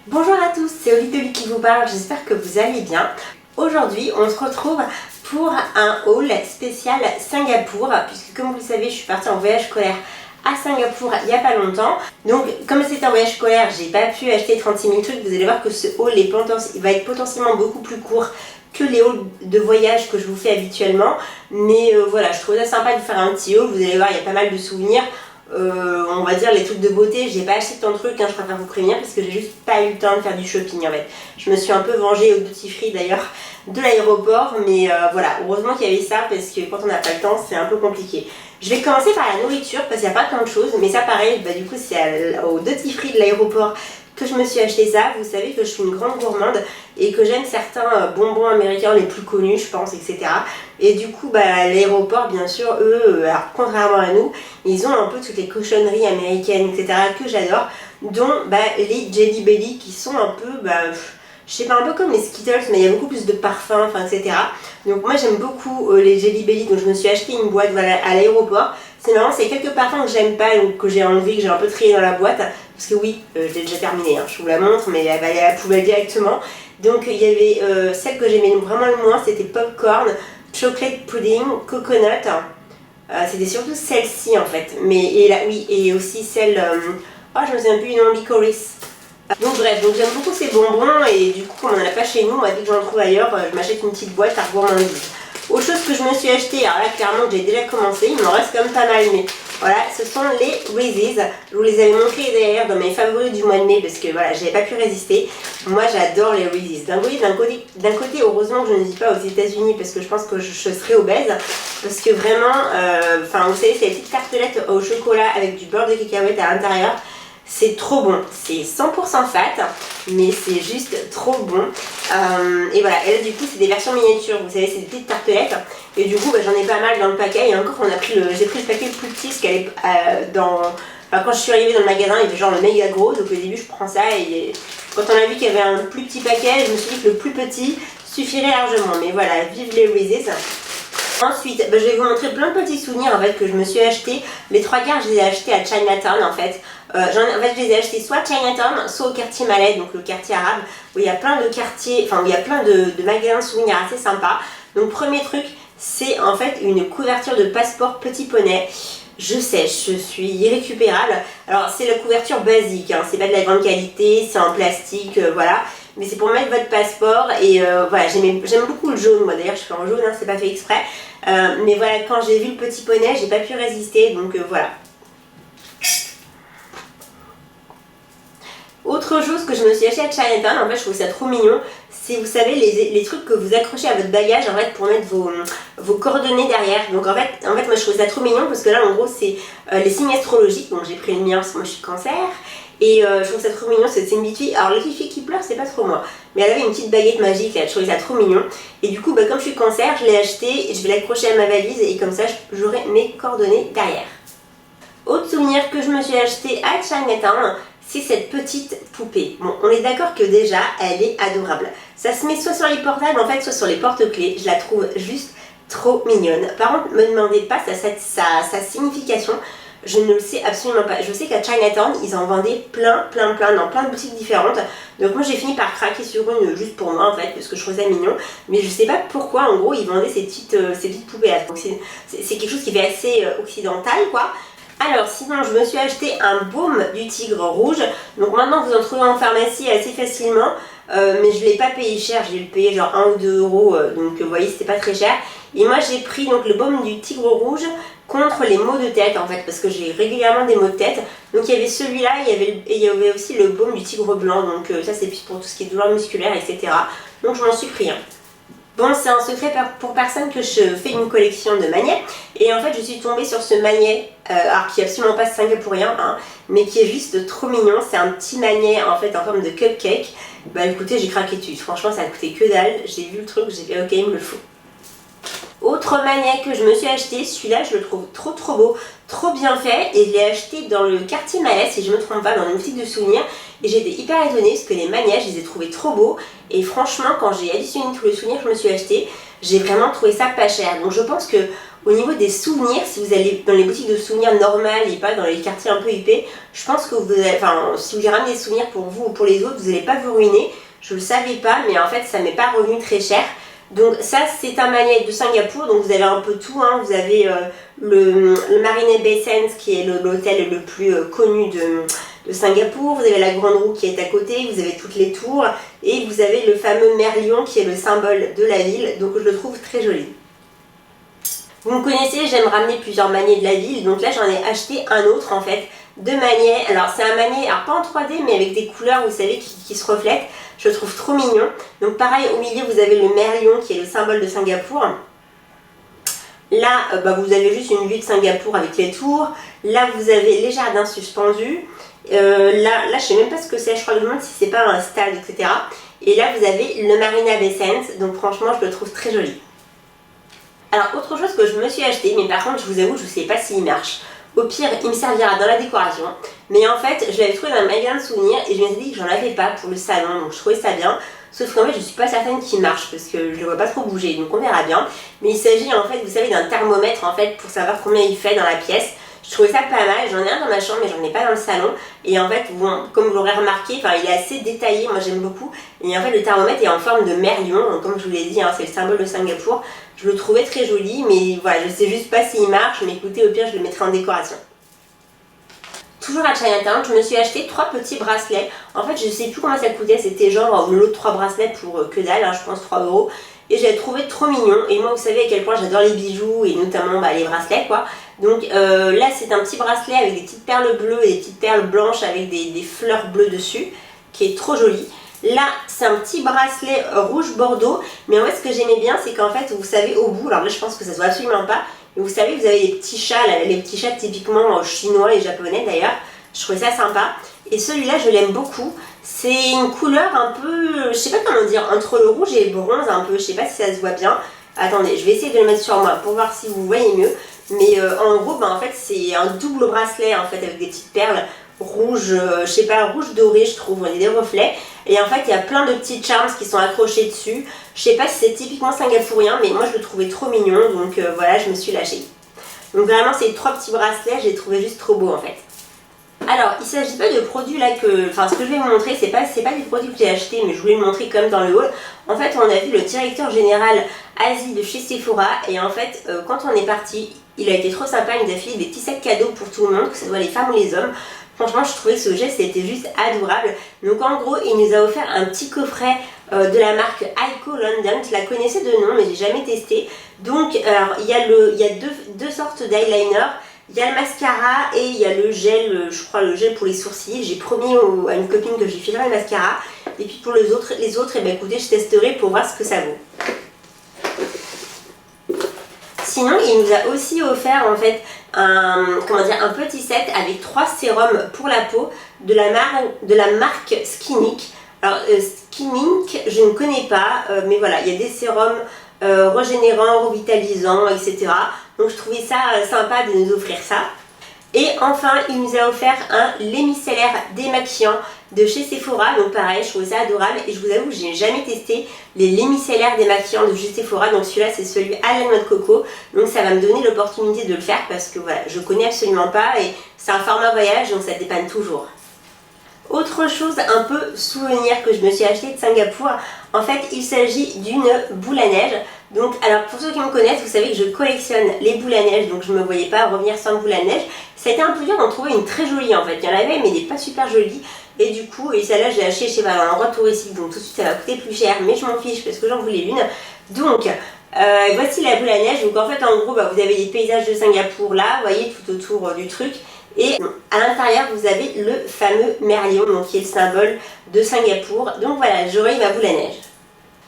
Bonjour à tous, c'est Olivie qui vous parle, j'espère que vous allez bien. Aujourd'hui, on se retrouve pour un haul spécial Singapour, puisque comme vous le savez, je suis partie en voyage scolaire à Singapour il n'y a pas longtemps. Donc, comme c'est un voyage scolaire, j'ai pas pu acheter 36 000 trucs. Vous allez voir que ce haul il va être potentiellement beaucoup plus court que les hauls de voyage que je vous fais habituellement. Mais voilà, je trouvais ça sympa de faire un petit haul. Vous allez voir, il y a pas mal de souvenirs. On va dire les trucs de beauté, j'ai pas acheté tant de trucs, hein, je préfère vous prévenir parce que j'ai juste pas eu le temps de faire du shopping en fait. Je me suis un peu vengée au duty free d'ailleurs de l'aéroport, mais voilà, heureusement qu'il y avait ça parce que quand on n'a pas le temps c'est un peu compliqué. Je vais commencer par la nourriture parce qu'il n'y a pas plein de choses, mais ça pareil, du coup c'est au duty free de l'aéroport que je me suis acheté ça. Vous savez que je suis une grande gourmande et que j'aime certains bonbons américains les plus connus je pense, etc. Et du coup l'aéroport bien sûr eux, alors contrairement à nous, ils ont un peu toutes les cochonneries américaines etc. que j'adore, dont les Jelly Belly qui sont un peu je sais pas, un peu comme les Skittles, mais il y a beaucoup plus de parfums, enfin, etc. Donc moi j'aime beaucoup les Jelly Belly, donc je me suis acheté une boîte à l'aéroport. C'est marrant, c'est quelques parfums que j'aime pas, donc que j'ai enlevé, que j'ai un peu trié dans la boîte. Parce que oui, je l'ai déjà terminée, hein, je vous la montre, mais elle va aller à la poubelle directement. Donc il y avait celle que j'aimais vraiment le moins, c'était Popcorn, Chocolate Pudding, Coconut. C'était surtout celle-ci en fait. Oui, et aussi celle, je me souviens plus du nom, Licorice. Donc bref, donc j'aime beaucoup ces bonbons et du coup comme on n'en a pas chez nous, moi dès que j'en trouve ailleurs, je m'achète une petite boîte à gourmandise. Autre chose que je me suis acheté, alors là clairement j'ai déjà commencé, il m'en reste quand même pas mal, mais voilà, ce sont les Reese's. Je vous les avais montrés d'ailleurs dans mes favoris du mois de mai parce que voilà, j'avais pas pu résister. Moi j'adore les Reese's. D'un côté, heureusement que je ne vis pas aux États-Unis parce que je pense que je serais obèse. Parce que vraiment, vous savez, c'est les petites tartelettes au chocolat avec du beurre de cacahuète à l'intérieur. C'est trop bon, c'est 100% fat, mais c'est juste trop bon. Et voilà, et là du coup c'est des versions miniatures, vous savez, c'est des petites tartelettes. Et du coup j'en ai pas mal dans le paquet. Et encore j'ai pris le paquet le plus petit, parce qu'elle est quand je suis arrivée dans le magasin, il y avait genre le méga gros. Donc au début je prends ça et quand on a vu qu'il y avait un plus petit paquet, je me suis dit que le plus petit suffirait largement. Mais voilà, vive les Reese's. Ensuite, je vais vous montrer plein de petits souvenirs en fait que je me suis acheté. Les trois quarts, je les ai achetés à Chinatown en fait. Je les ai achetés soit à Chinatown, soit au quartier Malais, donc le quartier arabe, où il y a plein de quartiers, où il y a plein de magasins souvenirs assez sympas. Donc premier truc, c'est en fait une couverture de passeport Petit Poney. Je sais, je suis irrécupérable. Alors c'est la couverture basique, hein, c'est pas de la grande qualité, c'est en plastique, voilà. Mais c'est pour mettre votre passeport et voilà, j'aime beaucoup le jaune, moi d'ailleurs je fais en jaune, hein, c'est pas fait exprès. Mais voilà, quand j'ai vu le Petit Poney, j'ai pas pu résister, donc voilà. Autre chose que je me suis acheté à Chinatown, en fait je trouve ça trop mignon, c'est vous savez les trucs que vous accrochez à votre bagage en fait pour mettre vos coordonnées derrière. Donc en fait moi je trouve ça trop mignon parce que là en gros c'est les signes astrologiques, donc j'ai pris le mien parce que moi je suis cancer. Et je trouve ça trop mignon, c'est une petite fille. Alors la petite fille qui pleure c'est pas trop moi, mais elle avait une petite baguette magique là, je trouvais ça trop mignon. Et du coup comme je suis cancer, je l'ai acheté et je vais l'accrocher à ma valise et comme ça j'aurai mes coordonnées derrière. Autre souvenir que je me suis acheté à Chinatown, c'est cette petite poupée. Bon, on est d'accord que déjà, elle est adorable. Ça se met soit sur les portables, en fait, soit sur les porte-clés. Je la trouve juste trop mignonne. Par contre, ne me demandez pas sa signification. Je ne le sais absolument pas. Je sais qu'à Chinatown, ils en vendaient plein, dans plein de boutiques différentes. Donc moi, j'ai fini par craquer sur une juste pour moi, en fait, parce que je trouvais ça mignon. Mais je sais pas pourquoi, en gros, ils vendaient ces petites poupées-là. Donc c'est quelque chose qui fait assez occidental, quoi. Alors sinon je me suis acheté un baume du tigre rouge. Donc maintenant vous en trouvez en pharmacie assez facilement, mais je ne l'ai pas payé cher, j'ai payé genre 1 ou 2 euros, donc vous voyez c'était pas très cher. Et moi j'ai pris donc le baume du tigre rouge contre les maux de tête en fait, parce que j'ai régulièrement des maux de tête. Donc il y avait celui-là et il y avait aussi le baume du tigre blanc, donc ça c'est plus pour tout ce qui est douleur musculaire, etc. Donc je m'en suis pris un. Bon, c'est un secret pour personne que je fais une collection de magnets. Et en fait, je suis tombée sur ce magnet, alors qui est absolument pas singapourien, hein, mais qui est juste trop mignon. C'est un petit magnet en fait en forme de cupcake. Bah écoutez, j'ai craqué dessus. Franchement, ça a coûté que dalle. J'ai vu le truc, j'ai fait ok, il me le faut. Autre magnet que je me suis acheté, celui-là je le trouve trop beau, trop bien fait et je l'ai acheté dans le quartier Malais si je me trompe pas, dans une boutique de souvenirs et j'étais hyper étonnée parce que les magnets je les ai trouvés trop beaux et franchement quand j'ai additionné tous les souvenirs que je me suis acheté, j'ai vraiment trouvé ça pas cher. Donc je pense que au niveau des souvenirs, si vous allez dans les boutiques de souvenirs normales et pas dans les quartiers un peu huppés, je pense que vous allez, enfin, si vous voulez ramener des souvenirs pour vous ou pour les autres, vous n'allez pas vous ruiner. Je le savais pas, mais en fait ça m'est pas revenu très cher. Donc ça c'est un magnet de Singapour, donc vous avez un peu tout, hein. Vous avez le Marina Bay Sands qui est l'hôtel le plus connu de Singapour, vous avez la Grande Roue qui est à côté, vous avez toutes les tours et vous avez le fameux Merlion qui est le symbole de la ville, donc je le trouve très joli. Vous me connaissez, j'aime ramener plusieurs magnets de la ville, donc là j'en ai acheté un autre en fait, de magnets. Alors c'est un magnet, alors pas en 3D mais avec des couleurs vous savez qui se reflètent, je le trouve trop mignon. Donc pareil au milieu vous avez le Merlion qui est le symbole de Singapour. Là vous avez juste une vue de Singapour avec les tours, là vous avez les jardins suspendus, là je sais même pas ce que c'est, je crois que je me demande si c'est pas un stade etc. Et là vous avez le Marina Bay Sands, donc franchement je le trouve très joli. Alors autre chose que je me suis acheté, mais par contre je vous avoue je ne sais pas s'il marche. Au pire il me servira dans la décoration. Mais en fait je l'avais trouvé dans un magasin de souvenirs et je me suis dit que j'en avais pas pour le salon, donc je trouvais ça bien. Sauf qu'en fait je suis pas certaine qu'il marche parce que je le vois pas trop bouger, donc on verra bien. Mais il s'agit en fait, vous savez, d'un thermomètre en fait pour savoir combien il fait dans la pièce. Je trouvais ça pas mal, j'en ai un dans ma chambre mais j'en ai pas dans le salon. Et en fait, bon, comme vous l'aurez remarqué, il est assez détaillé, moi j'aime beaucoup. Et en fait le thermomètre est en forme de Merlion, donc comme je vous l'ai dit, hein, c'est le symbole de Singapour. Je le trouvais très joli, mais voilà, je sais juste pas s'il marche, mais écoutez, au pire je le mettrai en décoration. Toujours à Chinatown, je me suis acheté 3 petits bracelets. En fait, je sais plus combien ça coûtait, c'était genre le lot de 3 bracelets pour que dalle, hein, je pense 3 €. Et je l'ai trouvé trop mignon. Et moi, vous savez à quel point j'adore les bijoux et notamment les bracelets, quoi. Donc là, c'est un petit bracelet avec des petites perles bleues et des petites perles blanches avec des fleurs bleues dessus, qui est trop joli. Là, c'est un petit bracelet rouge bordeaux. Mais en fait, ce que j'aimais bien, c'est qu'en fait, vous savez, au bout, alors là, je pense que ça se voit absolument pas. Mais vous savez, vous avez les petits chats, là, les petits chats typiquement chinois et japonais d'ailleurs. Je trouvais ça sympa. Et celui-là, je l'aime beaucoup. C'est une couleur un peu, je sais pas comment dire, entre le rouge et le bronze un peu. Je sais pas si ça se voit bien. Attendez, je vais essayer de le mettre sur moi pour voir si vous voyez mieux. Mais en gros, en fait, c'est un double bracelet en fait avec des petites perles rouges, je sais pas, rouge doré, je trouve, il y a des reflets. Et en fait, il y a plein de petits charms qui sont accrochés dessus. Je sais pas si c'est typiquement singapourien, mais moi je le trouvais trop mignon, donc voilà, je me suis lâchée. Donc vraiment, ces 3 petits bracelets, je les trouvais juste trop beaux en fait. Alors, il ne s'agit pas de produits là enfin ce que je vais vous montrer, c'est pas des produits que j'ai achetés, mais je voulais le montrer comme dans le haul. En fait, on a vu le directeur général Asie de chez Sephora, et en fait, quand on est parti, il a été trop sympa, il nous a filé des petits sacs cadeaux pour tout le monde, que ce soit les femmes ou les hommes. Franchement, je trouvais que ce geste était juste adorable. Donc en gros, il nous a offert un petit coffret de la marque Ico London. Je la connaissais de nom, mais j'ai jamais testé. Donc, alors, il y a deux sortes d'eyeliner. Il y a le mascara et il y a le gel, je crois le gel pour les sourcils. J'ai promis à une copine que je lui filerai le mascara. Et puis pour les autres, eh ben, écoutez, je testerai pour voir ce que ça vaut. Sinon, il nous a aussi offert en fait un petit set avec 3 sérums pour la peau de la marque Skinic. Alors Skinic, je ne connais pas, mais voilà, il y a des sérums régénérants, revitalisants, etc. Donc je trouvais ça sympa de nous offrir ça. Et enfin, il nous a offert un lait micellaire démaquillant de chez Sephora. Donc pareil, je trouvais ça adorable. Et je vous avoue que je n'ai jamais testé les laits micellaires démaquillants de chez Sephora. Donc celui-là, c'est celui à la noix de coco. Donc ça va me donner l'opportunité de le faire parce que voilà, je connais absolument pas. Et c'est un format voyage, donc ça dépanne toujours. Autre chose un peu souvenir que je me suis acheté de Singapour, en fait il s'agit d'une boule à neige. Donc alors pour ceux qui me connaissent, vous savez que je collectionne les boules à neige, donc je ne me voyais pas revenir sans boule à neige. Ça a été un peu dur d'en trouver une très jolie en fait, il y en avait mais des pas super jolies. Et du coup, celle-là je l'ai achetée chez un endroit touristique, donc tout de suite ça va coûter plus cher, mais je m'en fiche parce que j'en voulais une. Donc voici la boule à neige. Donc en fait en gros vous avez les paysages de Singapour là, vous voyez tout autour du truc. Et à l'intérieur vous avez le fameux Merlion, donc qui est le symbole de Singapour. Donc voilà, j'aurai ma boule à neige.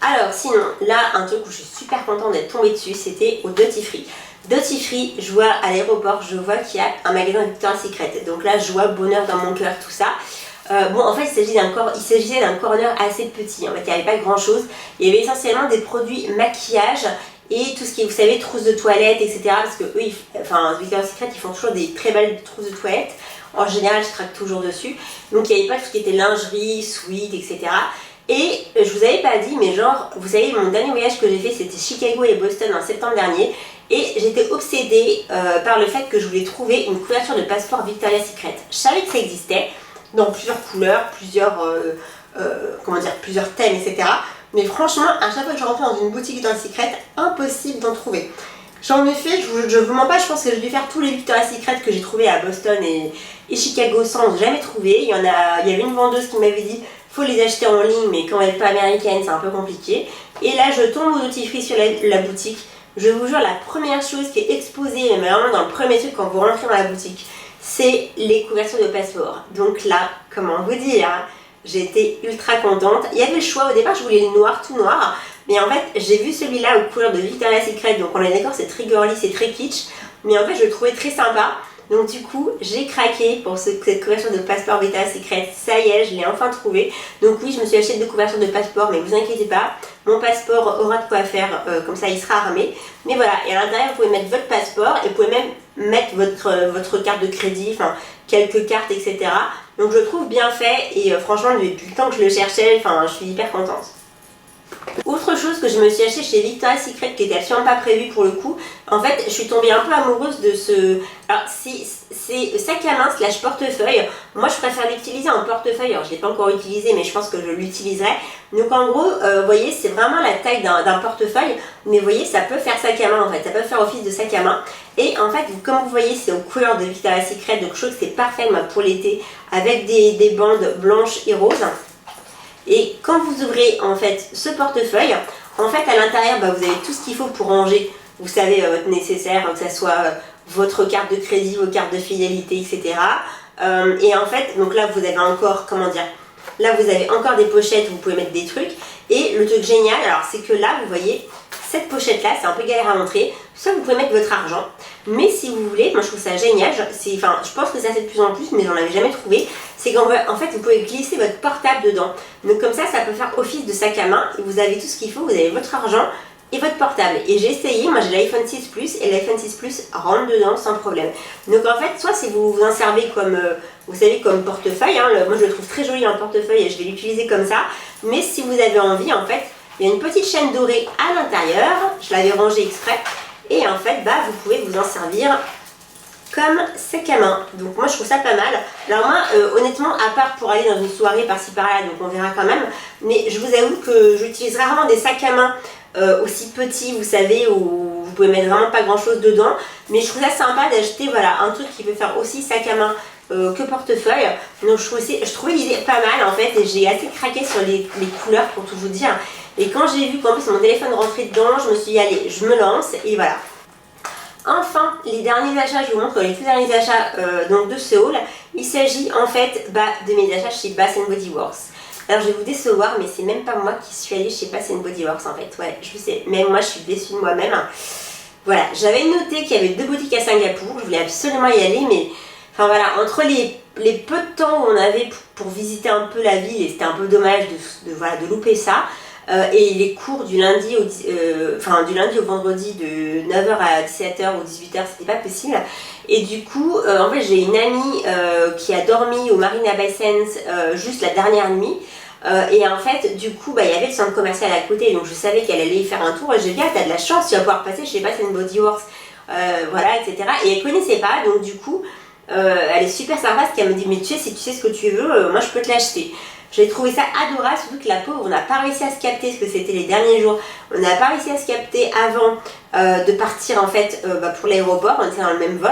Alors sinon, là un truc où je suis super contente d'être tombée dessus, c'était au Duty Free. Duty Free, je vois à l'aéroport, je vois qu'il y a un magasin Victoria's Secret. Donc là je vois bonheur dans mon cœur, tout ça. Bon en fait il s'agissait d'un corner assez petit, en fait il n'y avait pas grand chose. Il y avait essentiellement des produits maquillage et tout ce qui est, vous savez, trousses de toilette, etc. Parce que eux, Victoria's Secret, ils font toujours des très belles trousses de toilette. En général, je craque toujours dessus. Donc il n'y avait pas tout ce qui était lingerie, sweat, etc. Et je vous avais pas dit, mais genre, vous savez, mon dernier voyage que j'ai fait, c'était Chicago et Boston en septembre dernier. Et j'étais obsédée par le fait que je voulais trouver une couverture de passeport Victoria's Secret. Je savais que ça existait, dans plusieurs couleurs, plusieurs thèmes, etc. Mais franchement, à chaque fois que je rentrais dans une boutique Victoria's Secret, impossible d'en trouver. J'en ai fait, je vous mens pas, je pense que je vais faire tous les Victoria's Secret que j'ai trouvés à Boston et Chicago sans jamais trouver. Il y avait une vendeuse qui m'avait dit faut les acheter en ligne, mais quand elle n'est pas américaine, c'est un peu compliqué. Et là, je tombe au duty free sur la boutique. Je vous jure, la première chose qui est exposée, mais vraiment dans le premier truc quand vous rentrez dans la boutique, c'est les couvertures de passeport. Donc là, comment vous dire, j'étais ultra contente. Il y avait le choix, au départ je voulais le noir, tout noir. Mais en fait j'ai vu celui-là aux couleurs de Victoria's Secret. Donc on est d'accord, c'est très girly, c'est très kitsch. Mais en fait je le trouvais très sympa. Donc du coup j'ai craqué pour cette couverture de passeport Victoria's Secret. Ça y est, je l'ai enfin trouvé. Donc oui, je me suis acheté 2 couvertures de passeport. Mais vous inquiétez pas, mon passeport aura de quoi faire. Comme ça il sera armé. Mais voilà, et à l'intérieur vous pouvez mettre votre passeport. Et vous pouvez même mettre votre carte de crédit, enfin quelques cartes, etc. Donc je le trouve bien fait. Et franchement depuis le temps que je le cherchais, enfin je suis hyper contente. Autre chose que je me suis acheté chez Victoria's Secret qui était absolument pas prévu pour le coup, en fait je suis tombée un peu amoureuse de ce... Alors c'est sac à main slash portefeuille. Moi je préfère l'utiliser en portefeuille, alors je l'ai pas encore utilisé mais je pense que je l'utiliserai. Donc en gros, vous voyez, c'est vraiment la taille d'un portefeuille, mais vous voyez ça peut faire sac à main en fait, ça peut faire office de sac à main. Et en fait comme vous voyez c'est aux couleurs de Victoria's Secret, donc je trouve que c'est parfait moi, pour l'été, avec des bandes blanches et roses. Et quand vous ouvrez en fait ce portefeuille, en fait à l'intérieur vous avez tout ce qu'il faut pour ranger, vous savez, votre nécessaire, que ce soit votre carte de crédit, vos cartes de fidélité, etc. Et en fait, donc là vous avez encore, comment dire, là vous avez encore des pochettes où vous pouvez mettre des trucs. Et le truc génial, alors c'est que là vous voyez, cette pochette là, c'est un peu galère à montrer, soit vous pouvez mettre votre argent, mais si vous voulez, moi je trouve ça génial, je pense que ça c'est de plus en plus, mais j'en avais jamais trouvé, c'est qu'en fait vous pouvez glisser votre portable dedans, donc comme ça peut faire office de sac à main, et vous avez tout ce qu'il faut, vous avez votre argent et votre portable. Et j'ai essayé, moi j'ai l'iPhone 6 Plus, et l'iPhone 6 Plus rentre dedans sans problème. Donc en fait, soit si vous vous en servez comme, vous savez, comme portefeuille, moi je le trouve très joli en portefeuille et je vais l'utiliser comme ça, mais si vous avez envie, en fait, il y a une petite chaîne dorée à l'intérieur, je l'avais rangée exprès, et en fait vous pouvez vous en servir comme sac à main. Donc moi je trouve ça pas mal. Alors moi honnêtement, à part pour aller dans une soirée par-ci par-là, donc on verra quand même, mais je vous avoue que j'utilise rarement des sacs à main aussi petits, vous savez, où vous pouvez mettre vraiment pas grand chose dedans, mais je trouve ça sympa d'acheter voilà, un truc qui peut faire aussi sac à main que portefeuille. Donc je trouvais l'idée pas mal en fait, et j'ai assez craqué sur les couleurs pour tout vous dire. Et quand j'ai vu qu'en plus mon téléphone rentrait dedans, je me suis dit allez, je me lance, et voilà. Enfin, les derniers achats, je vous montre les tout derniers achats donc de ce haul. Il s'agit en fait de mes achats chez Bath Body Works. Alors je vais vous décevoir, mais c'est même pas moi qui suis allée chez Bath Body Works en fait. Ouais, je sais, même moi je suis déçue de moi-même. Voilà, j'avais noté qu'il y avait 2 boutiques à Singapour, je voulais absolument y aller, mais enfin voilà, entre les peu de temps où on avait pour visiter un peu la ville, et c'était un peu dommage de louper ça. Et les cours du lundi au vendredi de 9h à 17h ou 18h, c'était pas possible. Et du coup, en fait, j'ai une amie qui a dormi au Marina Bay Sands juste la dernière nuit. Et en fait, du coup, il y avait le centre commercial à côté, donc je savais qu'elle allait y faire un tour. Et j'ai dit, ah, t'as de la chance, tu vas pouvoir passer chez Bath Body Works, voilà, etc. Et elle connaissait pas, donc du coup, elle est super sympa parce qu'elle me dit, mais tu sais, si tu sais ce que tu veux, moi je peux te l'acheter. J'ai trouvé ça adorable, surtout que la pauvre, on n'a pas réussi à se capter, parce que c'était les derniers jours, on n'a pas réussi à se capter avant de partir en fait pour l'aéroport, on était dans le même vol,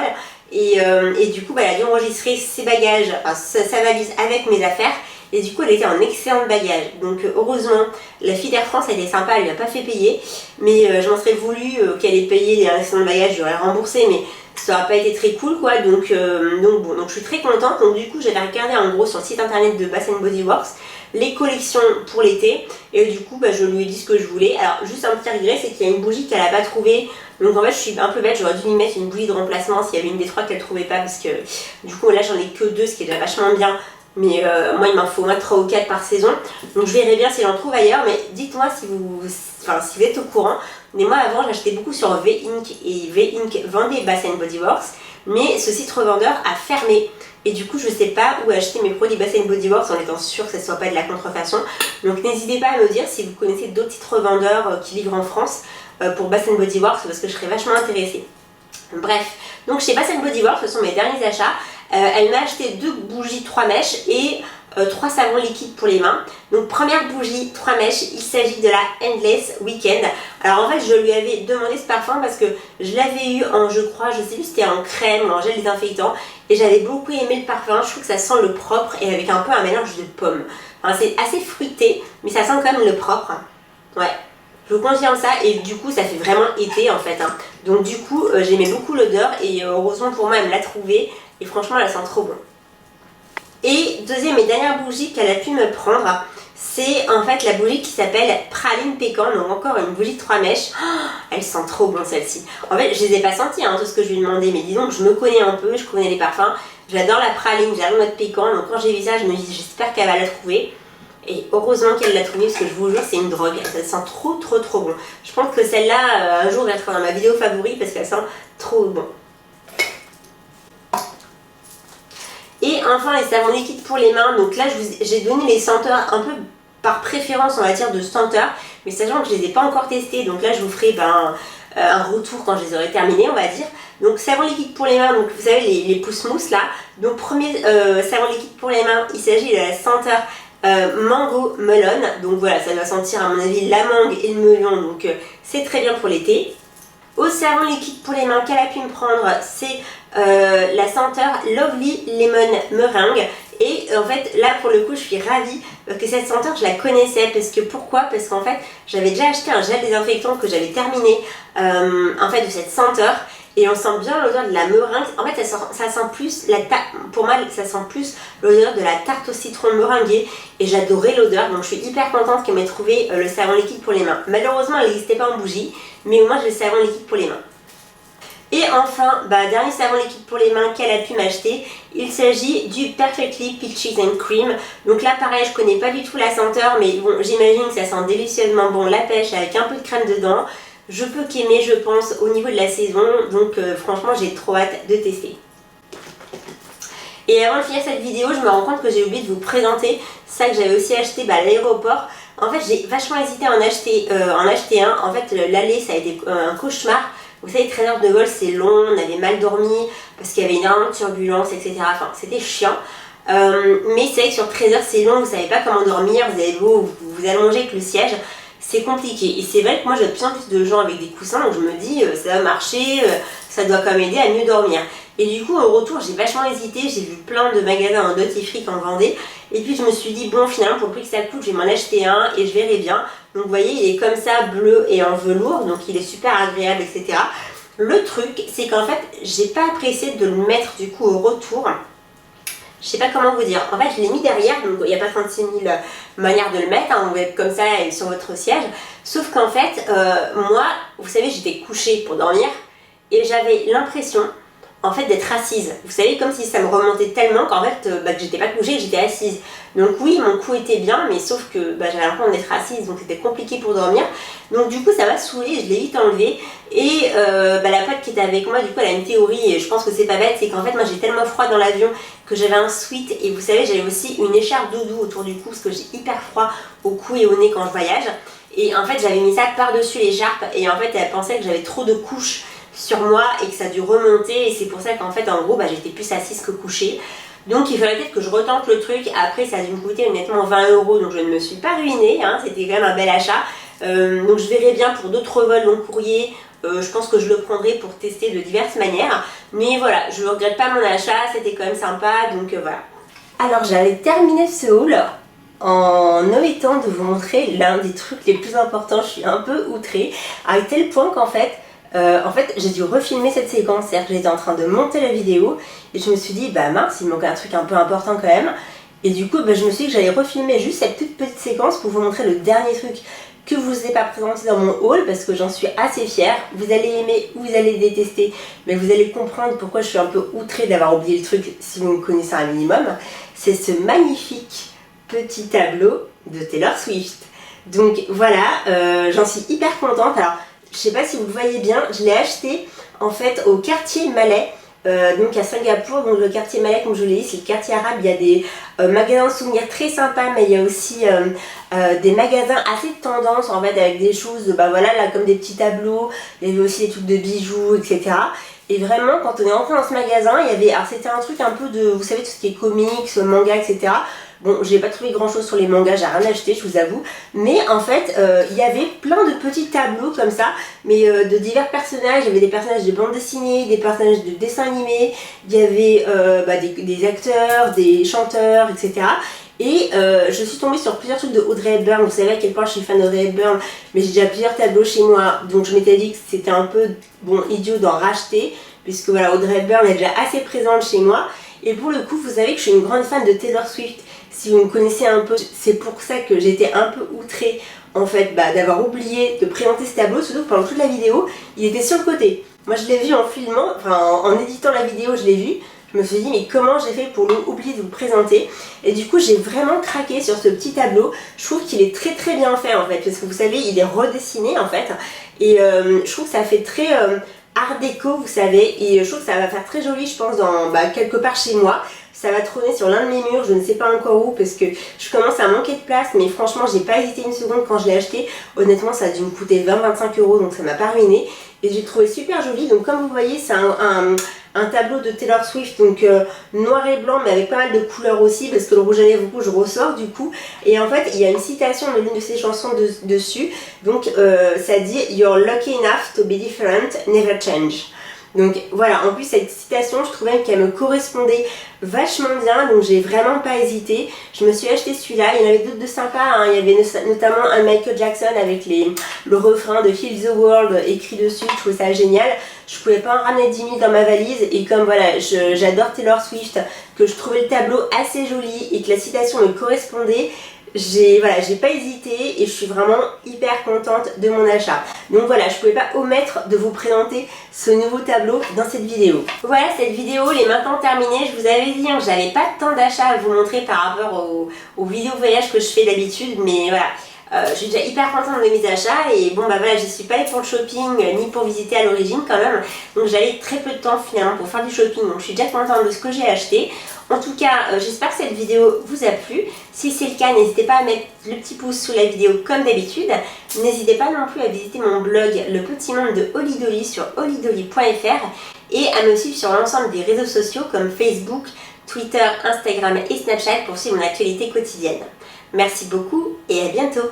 et du coup elle a dû enregistrer ses bagages, enfin sa valise avec mes affaires, et du coup elle était en excellent bagage. Donc heureusement, la fille d'Air France elle était sympa, elle lui a pas fait payer, mais je m'en serais voulu qu'elle ait payé les excellents bagages, j'aurais remboursé, mais ça n'aurait pas été très cool quoi, donc je suis très contente. Donc du coup j'avais regardé en gros sur le site internet de Bath Body Works les collections pour l'été, et du coup je lui ai dit ce que je voulais. Alors juste un petit regret, c'est qu'il y a une bougie qu'elle n'a pas trouvée, donc en fait je suis un peu bête, j'aurais dû lui mettre une bougie de remplacement s'il y avait une des 3 qu'elle trouvait pas, parce que du coup là j'en ai que 2, ce qui est déjà vachement bien, mais moi il m'en faut 3 ou 4 par saison, donc je verrai bien si j'en trouve ailleurs. Mais dites-moi si vous êtes au courant. Mais moi avant j'achetais beaucoup sur V-Ink, et V-Ink vendait Bath Body Works, mais ce site revendeur a fermé. Et du coup, je sais pas où acheter mes produits Bath Body Works en étant sûre que ce soit pas de la contrefaçon. Donc n'hésitez pas à me dire si vous connaissez d'autres sites revendeurs qui livrent en France pour Bath Body Works, parce que je serais vachement intéressée. Bref, donc chez Bath Body Works, ce sont mes derniers achats. Elle m'a acheté 2 bougies 3 mèches et 3 savons liquides pour les mains. Donc première bougie 3 mèches, il s'agit de la Endless Weekend. Alors en fait je lui avais demandé ce parfum parce que je l'avais eu en, je crois, je sais plus si c'était en crème ou en gel désinfectant, et j'avais beaucoup aimé le parfum. Je trouve que ça sent le propre et avec un peu un mélange de pommes. Enfin, c'est assez fruité mais ça sent quand même le propre. Ouais, je vous confirme ça, et du coup ça fait vraiment été en fait, hein. Donc du coup j'aimais beaucoup l'odeur et heureusement pour moi elle me l'a trouvée et franchement elle sent trop bon. Et deuxième et dernière bougie qu'elle a pu me prendre, c'est en fait la bougie qui s'appelle Praline Pécan, donc encore une bougie de 3 mèches. Oh, elle sent trop bon celle-ci. En fait je les ai pas senties, hein, tout ce que je lui ai demandé, mais disons que je me connais un peu, je connais les parfums. J'adore la praline, j'adore notre pécan, donc quand j'ai vu ça je me dis j'espère qu'elle va la trouver. Et heureusement qu'elle l'a trouvée, parce que je vous jure c'est une drogue, ça sent trop bon. Je pense que celle-là un jour elle sera dans ma vidéo favori parce qu'elle sent trop bon. Et enfin les savons liquides pour les mains. Donc là j'ai donné les senteurs un peu par préférence, on va dire, de senteurs, mais sachant que je les ai pas encore testés, donc là je vous ferai un retour quand je les aurai terminés, on va dire. Donc savon liquide pour les mains, donc vous savez les pouces mousse là. Donc premier savon liquide pour les mains, il s'agit de la senteur mango melon. Donc voilà, ça doit sentir à mon avis la mangue et le melon, donc c'est très bien pour l'été. Au savon liquide pour les mains qu'elle a pu me prendre, c'est la senteur Lovely Lemon Meringue. Et en fait là pour le coup je suis ravie que cette senteur je la connaissais, parce que pourquoi? Parce qu'en fait j'avais déjà acheté un gel désinfectant que j'avais terminé en fait de cette senteur, et on sent bien l'odeur de la meringue. En fait ça sent plus pour moi ça sent plus l'odeur de la tarte au citron meringuée, et j'adorais l'odeur, donc je suis hyper contente qu'elle m'ait trouvé le savon liquide pour les mains. Malheureusement elle n'existait pas en bougie, mais au moins j'ai le savon liquide pour les mains. Et enfin, dernier savon liquide pour les mains qu'elle a pu m'acheter, il s'agit du Perfectly Peaches and Cream. Donc là pareil, je connais pas du tout la senteur, mais bon, j'imagine que ça sent délicieusement bon la pêche avec un peu de crème dedans. Je peux qu'aimer, je pense, au niveau de la saison, donc franchement j'ai trop hâte de tester. Et avant de finir cette vidéo, je me rends compte que j'ai oublié de vous présenter ça que j'avais aussi acheté à l'aéroport. En fait j'ai vachement hésité à en acheter un. En fait l'aller ça a été un cauchemar. Vous savez, 13 heures de vol c'est long, on avait mal dormi parce qu'il y avait énormément de turbulences, etc. Enfin c'était chiant. Mais c'est vrai que sur 13 heures c'est long, vous savez pas comment dormir, vous avez beau vous allonger avec le siège, c'est compliqué. Et c'est vrai que moi j'ai de plus en plus de gens avec des coussins, donc je me dis ça va marcher, ça doit quand même aider à mieux dormir. Et du coup au retour j'ai vachement hésité, j'ai vu plein de magasins en duty free en Vendée, et puis je me suis dit bon finalement pour le prix que ça coûte je vais m'en acheter un et je verrai bien. Donc vous voyez il est comme ça bleu et en velours, donc il est super agréable, etc. Le truc c'est qu'en fait j'ai pas apprécié de le mettre du coup au retour. Je sais pas comment vous dire, en fait je l'ai mis derrière, donc il n'y a pas 36 000 manières de le mettre, hein, on va être comme ça et sur votre siège. Sauf qu'en fait, moi, vous savez, j'étais couchée pour dormir et j'avais l'impression en fait d'être assise. Vous savez, comme si ça me remontait tellement qu'en fait que j'étais pas couchée, j'étais assise. Donc oui, mon cou était bien, mais sauf que j'avais l'impression d'être assise, donc c'était compliqué pour dormir. Donc du coup ça m'a saoulée, je l'ai vite enlevé. Et la pote qui était avec moi, du coup elle a une théorie, et je pense que c'est pas bête, c'est qu'en fait moi j'ai tellement froid dans l'avion que j'avais un sweat, et vous savez j'avais aussi une écharpe doudou autour du cou parce que j'ai hyper froid au cou et au nez quand je voyage. Et en fait j'avais mis ça par-dessus l'écharpe, et en fait elle pensait que j'avais trop de couches sur moi et que ça a dû remonter, et c'est pour ça qu'en fait en gros j'étais plus assise que couchée. Donc il fallait peut-être que je retente le truc. Après ça a dû me coûter honnêtement 20 €, donc je ne me suis pas ruinée, hein, c'était quand même un bel achat. Donc je verrai bien pour d'autres vols long courrier, je pense que je le prendrai pour tester de diverses manières. Mais voilà, je ne regrette pas mon achat, c'était quand même sympa, donc voilà. Alors j'allais terminer ce haul en omettant de vous montrer l'un des trucs les plus importants. Je suis un peu outrée, à tel point qu'en fait j'ai dû refilmer cette séquence, c'est-à-dire que j'étais en train de monter la vidéo et je me suis dit mince, il manque un truc un peu important quand même, et du coup je me suis dit que j'allais refilmer juste cette toute petite séquence pour vous montrer le dernier truc que je vous ai pas présenté dans mon haul, parce que j'en suis assez fière. Vous allez aimer ou vous allez détester, mais vous allez comprendre pourquoi je suis un peu outrée d'avoir oublié le truc si vous me connaissez un minimum. C'est ce magnifique petit tableau de Taylor Swift. Donc voilà, j'en suis hyper contente. Alors je sais pas si vous le voyez bien, je l'ai acheté en fait au quartier Malais donc à Singapour, donc le quartier Malais comme je l'ai dit, c'est le quartier arabe. Il y a des magasins de souvenirs très sympas, mais il y a aussi des magasins assez de tendance en fait, avec des choses, bah voilà, là comme des petits tableaux, il y avait aussi des trucs de bijoux, etc. Et vraiment, quand on est rentré dans ce magasin, il y avait, alors c'était un truc un peu de, vous savez, tout ce qui est comics, manga, etc. Bon, j'ai pas trouvé grand chose sur les mangas, j'ai rien acheté, je vous avoue. Mais en fait, il y avait plein de petits tableaux comme ça, mais de divers personnages. Il y avait des personnages de bande dessinée, des personnages de dessins animés, il y avait des acteurs, des chanteurs, etc. Et je suis tombée sur plusieurs trucs de Audrey Hepburn. Vous savez à quel point je suis fan d'Audrey Hepburn, mais j'ai déjà plusieurs tableaux chez moi, donc je m'étais dit que c'était un peu bon idiot d'en racheter, puisque voilà, Audrey Hepburn est déjà assez présente chez moi. Et pour le coup, vous savez que je suis une grande fan de Taylor Swift. Si vous me connaissez un peu, c'est pour ça que j'étais un peu outrée en fait d'avoir oublié de présenter ce tableau, surtout que pendant toute la vidéo, il était sur le côté. Moi je l'ai vu en filmant, enfin en éditant la vidéo, je l'ai vu. Je me suis dit mais comment j'ai fait pour oublier de vous le présenter. Et du coup j'ai vraiment craqué sur ce petit tableau. Je trouve qu'il est très très bien fait en fait, parce que vous savez il est redessiné en fait. Et je trouve que ça fait très art déco, vous savez, et je trouve que ça va faire très joli, je pense, dans quelque part chez moi. Ça va trôner sur l'un de mes murs, je ne sais pas encore où, parce que je commence à manquer de place, mais franchement j'ai pas hésité une seconde quand je l'ai acheté. Honnêtement ça a dû me coûter 20-25 €, donc ça m'a pas ruiné. Et j'ai trouvé super joli, donc comme vous voyez c'est un tableau de Taylor Swift, donc noir et blanc mais avec pas mal de couleurs aussi, parce que le rouge à lèvres rouge ressort du coup. Et en fait il y a une citation de l'une de ses chansons dessus, donc ça dit « You're lucky enough to be different, never change ». Donc voilà, en plus cette citation, je trouvais qu'elle me correspondait vachement bien, donc j'ai vraiment pas hésité. Je me suis acheté celui-là, il y en avait d'autres de sympas, hein. Il y avait notamment un Michael Jackson avec le refrain de Heal the World écrit dessus, je trouvais ça génial. Je pouvais pas en ramener 10 000 dans ma valise, et comme voilà, j'adore Taylor Swift, que je trouvais le tableau assez joli et que la citation me correspondait, j'ai pas hésité et je suis vraiment hyper contente de mon achat. Donc voilà, je pouvais pas omettre de vous présenter ce nouveau tableau dans cette vidéo. Voilà, cette vidéo elle est maintenant terminée. Je vous avais dit que j'avais pas tant d'achats à vous montrer par rapport aux vidéos voyages que je fais d'habitude, mais voilà. Je suis déjà hyper contente de mes achats et bon bah voilà, j'y suis pas allée pour le shopping ni pour visiter à l'origine quand même, donc j'avais très peu de temps finalement pour faire du shopping, donc je suis déjà contente de ce que j'ai acheté. En tout cas j'espère que cette vidéo vous a plu. Si c'est le cas, n'hésitez pas à mettre le petit pouce sous la vidéo comme d'habitude. N'hésitez pas non plus à visiter mon blog Le Petit Monde de Holly Dolly sur hollydolly.fr et à me suivre sur l'ensemble des réseaux sociaux comme Facebook, Twitter, Instagram et Snapchat pour suivre mon actualité quotidienne. Merci beaucoup et à bientôt.